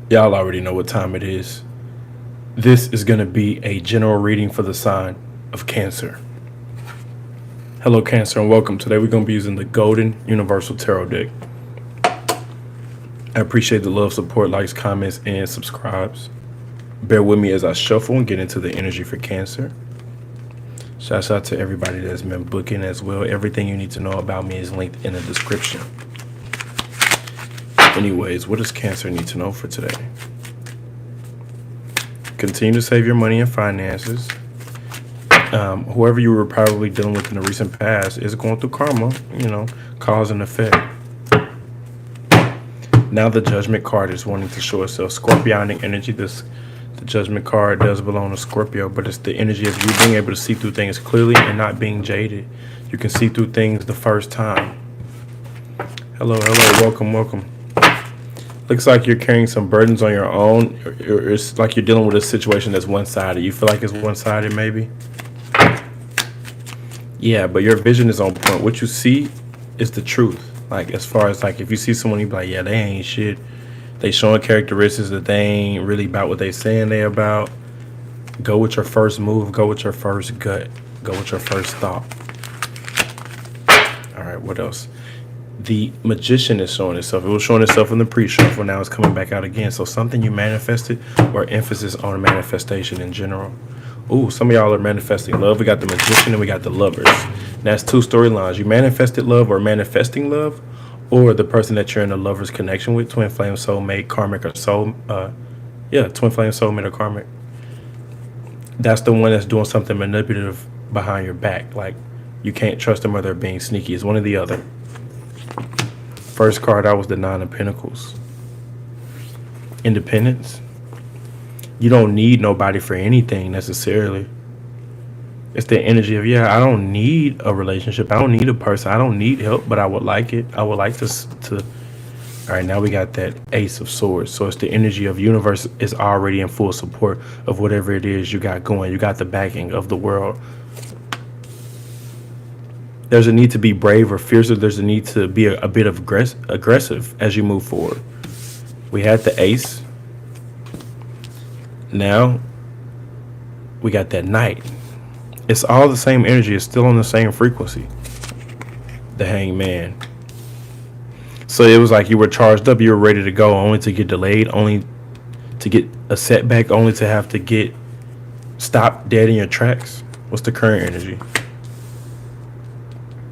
Y'all already know what time it is. This is going to be a general reading for the sign of Cancer. Hello, Cancer, and welcome. Today we're going to be using the Golden Universal Tarot deck. I appreciate the love, support, likes, comments, and subscribes. Bear with me as I shuffle and get into the energy for Cancer. Shouts out to everybody that's been booking as well. Everything you need to know about me is linked in the description. Anyways, what does Cancer need to know for today? Continue to save your money and finances. Whoever you were probably dealing with in the recent past is going through karma, cause and effect. Now the Judgment card is wanting to show itself. Scorpionic energy. The Judgment card does belong to Scorpio, but it's the energy of you being able to see through things clearly and not being jaded. You can see through things the first time. Hello, welcome. Looks like you're carrying some burdens on your own. It's like you're dealing with a situation that's one-sided. You feel like it's one-sided maybe? Yeah, but your vision is on point. What you see is the truth. Like, as far as, like, if you see someone, you be like, yeah, they ain't shit. They showing characteristics that they ain't really about what they saying they about. Go with your first move. Go with your first gut. Go with your first thought. All right, what else? The Magician is showing itself. It was showing itself in the pre-shuffle. Now it's coming back out again. So something you manifested, or emphasis on manifestation in general. Ooh, some of y'all are manifesting love. We got the Magician and we got the Lovers. That's two storylines. You manifested love or manifesting love, or the person that you're in a lover's connection with, twin flame, soulmate, karmic, or twin flame, soulmate, or karmic. That's the one that's doing something manipulative behind your back. Like, you can't trust them or they're being sneaky. It's one or the other. First card out was the Nine of Pentacles. Independence. You don't need nobody for anything necessarily. It's the energy of, I don't need a relationship. I don't need a person. I don't need help, but I would like it. I would like to. All right, now we got that Ace of Swords. So it's the energy of universe is already in full support of whatever it is you got going. You got the backing of the world. There's a need to be brave or fiercer. There's a need to be a bit of aggressive as you move forward. We had the Ace. Now we got that Knight. It's all the same energy. It's still on the same frequency. The Hangman. So it was like you were charged up. You were ready to go, only to get delayed, only to get a setback, only to have to get stopped dead in your tracks. What's the current energy?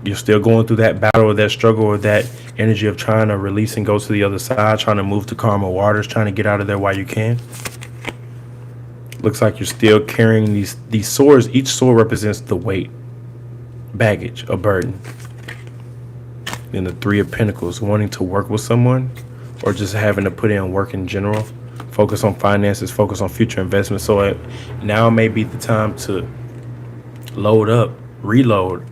You're still going through that battle or that struggle or that energy of trying to release and go to the other side, trying to move to calmer waters, trying to get out of there while you can. Looks like you're still carrying these swords. Each sword represents the weight, baggage, a burden. Then the Three of Pentacles, wanting to work with someone or just having to put in work in general. Focus on finances, focus on future investments. So now may be the time to load up, reload.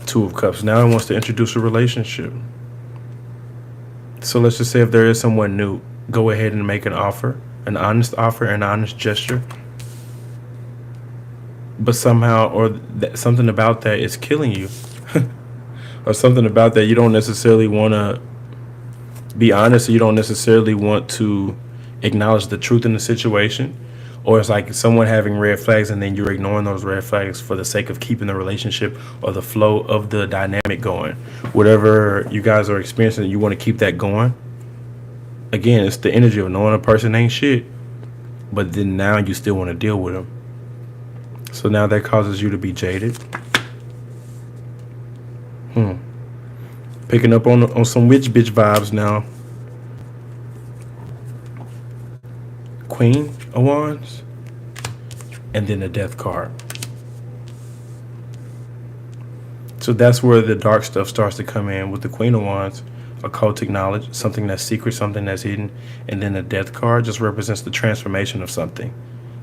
Two of Cups. Now it wants to introduce a relationship. So let's just say if there is someone new, go ahead and make an offer, an honest gesture. But somehow, or something about that is killing you. Or something about that you don't necessarily want to be honest, or you don't necessarily want to acknowledge the truth in the situation. Or it's like someone having red flags and then you're ignoring those red flags for the sake of keeping the relationship or the flow of the dynamic going. Whatever you guys are experiencing, you want to keep that going. Again, it's the energy of knowing a person ain't shit, but then now you still want to deal with them. So now that causes you to be jaded. Picking up on some witch bitch vibes now. Queen of Wands. And then the Death card. So that's where the dark stuff starts to come in with the Queen of Wands. Occultic knowledge, something that's secret, something that's hidden. And then the Death card just represents the transformation of something.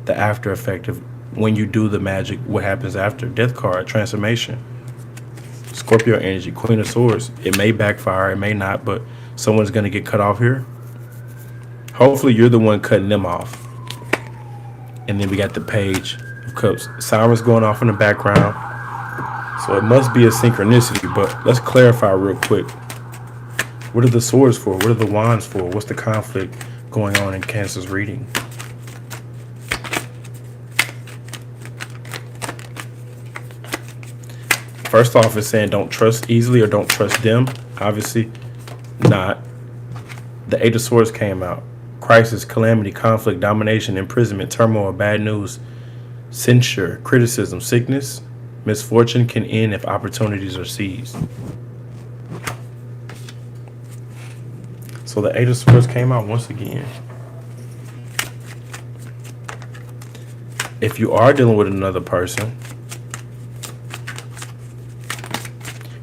The after effect of when you do the magic, what happens after. Death card, transformation. Scorpio energy, Queen of Swords. It may backfire, it may not, but someone's going to get cut off here. Hopefully you're the one cutting them off. And then we got the Page of Cups. Sirens going off in the background. So it must be a synchronicity, but let's clarify real quick. What are the swords for? What are the wands for? What's the conflict going on in Cancer's reading? First off, it's saying don't trust easily or don't trust them. Obviously not. The Eight of Swords came out. Crisis, calamity, conflict, domination, imprisonment, turmoil, bad news, censure, criticism, sickness, misfortune can end if opportunities are seized. So the Eight of Swords came out once again. If you are dealing with another person,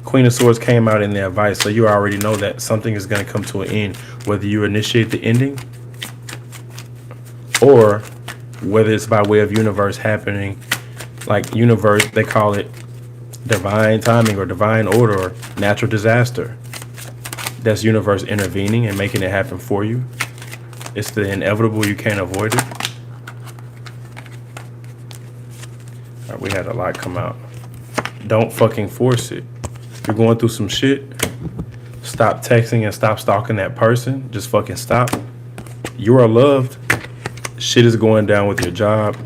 Queen of Swords came out in the advice, so you already know that something is going to come to an end, whether you initiate the ending or whether it's by way of universe happening. Like universe, they call it divine timing or divine order or natural disaster. That's universe intervening and making it happen for you. It's the inevitable, you can't avoid it. All right, we had a lot come out. Don't fucking force it. If you're going through some shit, stop texting and stop stalking that person. Just fucking stop. You are loved. Shit is going down with your job.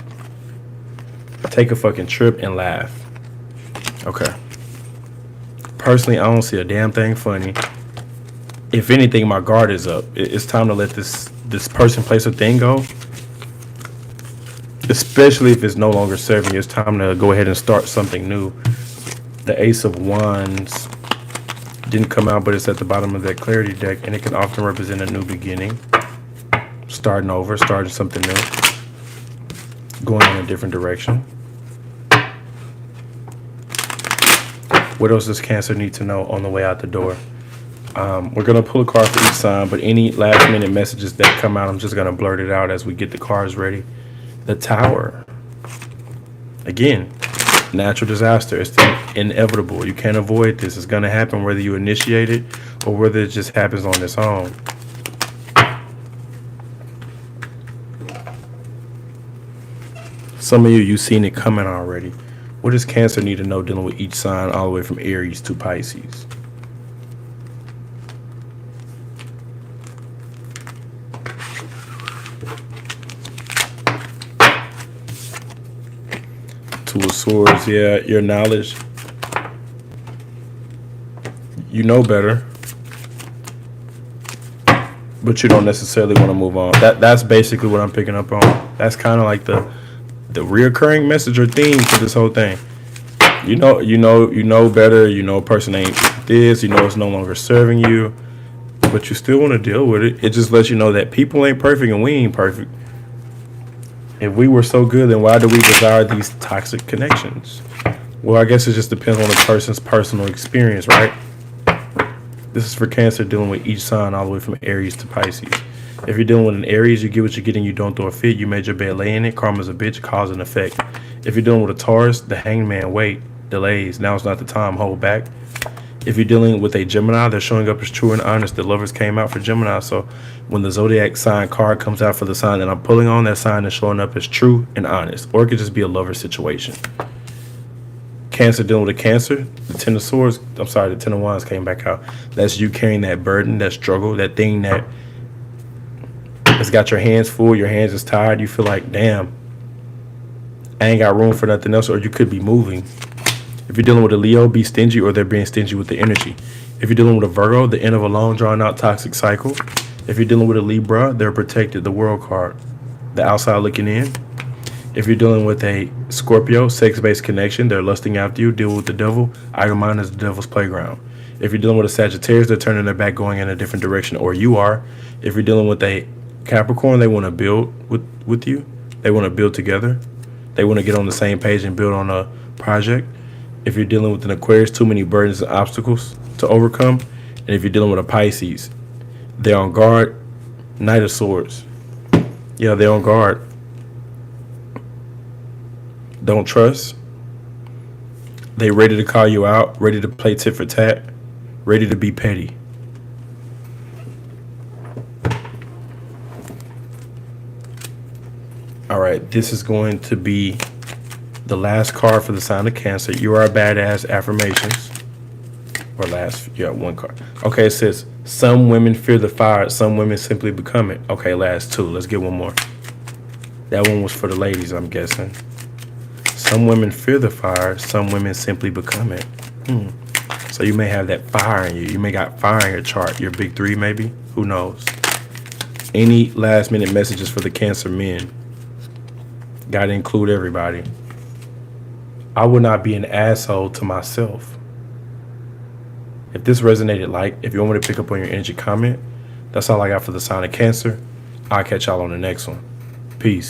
Take a fucking trip and laugh. Okay. Personally, I don't see a damn thing funny. If anything, my guard is up. It's time to let this person, place, or thing go. Especially if it's no longer serving you. It's time to go ahead and start something new. The Ace of Wands didn't come out, but it's at the bottom of that clarity deck, and it can often represent a new beginning, starting over, starting something new, going in a different direction. What else does Cancer need to know on the way out the door? We're going to pull a card for each sign, but any last minute messages that come out, I'm just going to blurt it out as we get the cards ready. The Tower. Again, natural disaster. It's the inevitable. You can't avoid this. It's going to happen whether you initiate it or whether it just happens on its own. Some of you've seen it coming already. What does Cancer need to know dealing with each sign all the way from Aries to Pisces? Two of Swords, yeah, your knowledge. You know better, but you don't necessarily want to move on. That's basically what I'm picking up on. That's kind of like the reoccurring message or theme to this whole thing. You know better. You know a person ain't this. You know it's no longer serving you, but you still want to deal with it. It just lets you know that people ain't perfect and we ain't perfect. If we were so good, then why do we desire these toxic connections? Well, I guess it just depends on the person's personal experience, right? This is for Cancer dealing with each sign all the way from Aries to Pisces. If you're dealing with an Aries, you get what you get and you don't throw a fit. You made your bed, lay in it. Karma's a bitch, cause and effect. If you're dealing with a Taurus, the Hangman, wait, delays. Now is not the time, hold back. If you're dealing with a Gemini, they're showing up as true and honest. The Lovers came out for Gemini. So when the Zodiac sign card comes out for the sign that I'm pulling on, that sign is showing up as true and honest. Or it could just be a lover situation. Cancer dealing with a Cancer, the Ten of Wands came back out. That's you carrying that burden, that struggle, that thing that has got your hands full, your hands is tired. You feel like, damn, I ain't got room for nothing else, or you could be moving. If you're dealing with a Leo, be stingy, or they're being stingy with the energy. If you're dealing with a Virgo, the end of a long, drawn-out toxic cycle. If you're dealing with a Libra, they're protected, the World card, the outside looking in. If you're dealing with a Scorpio, sex-based connection, they're lusting after you, deal with the devil. Idle mind is the devil's playground. If you're dealing with a Sagittarius, they're turning their back, going in a different direction, or you are. If you're dealing with a Capricorn, they want to build with you. They want to build together. They want to get on the same page and build on a project. If you're dealing with an Aquarius, too many burdens and obstacles to overcome. And if you're dealing with a Pisces, they're on guard. Knight of Swords. Yeah, they're on guard. Don't trust. They ready to call you out, ready to play tit for tat, ready to be petty. All right, this is going to be the last card for the sign of Cancer. You are a badass, affirmations. Or one card. Okay, it says Some women fear the fire. Some women simply become it. Okay, last two. Let's get one more. That one was for the ladies, I'm guessing. Some women fear the fire. Some women simply become it. So you may have that fire in you. You may got fire in your chart. Your big three, maybe. Who knows? Any last minute messages for the Cancer men? Got to include everybody. I will not be an asshole to myself. If this resonated, if you want me to pick up on your energy, comment. That's all I got for the sign of Cancer. I'll catch y'all on the next one. Peace.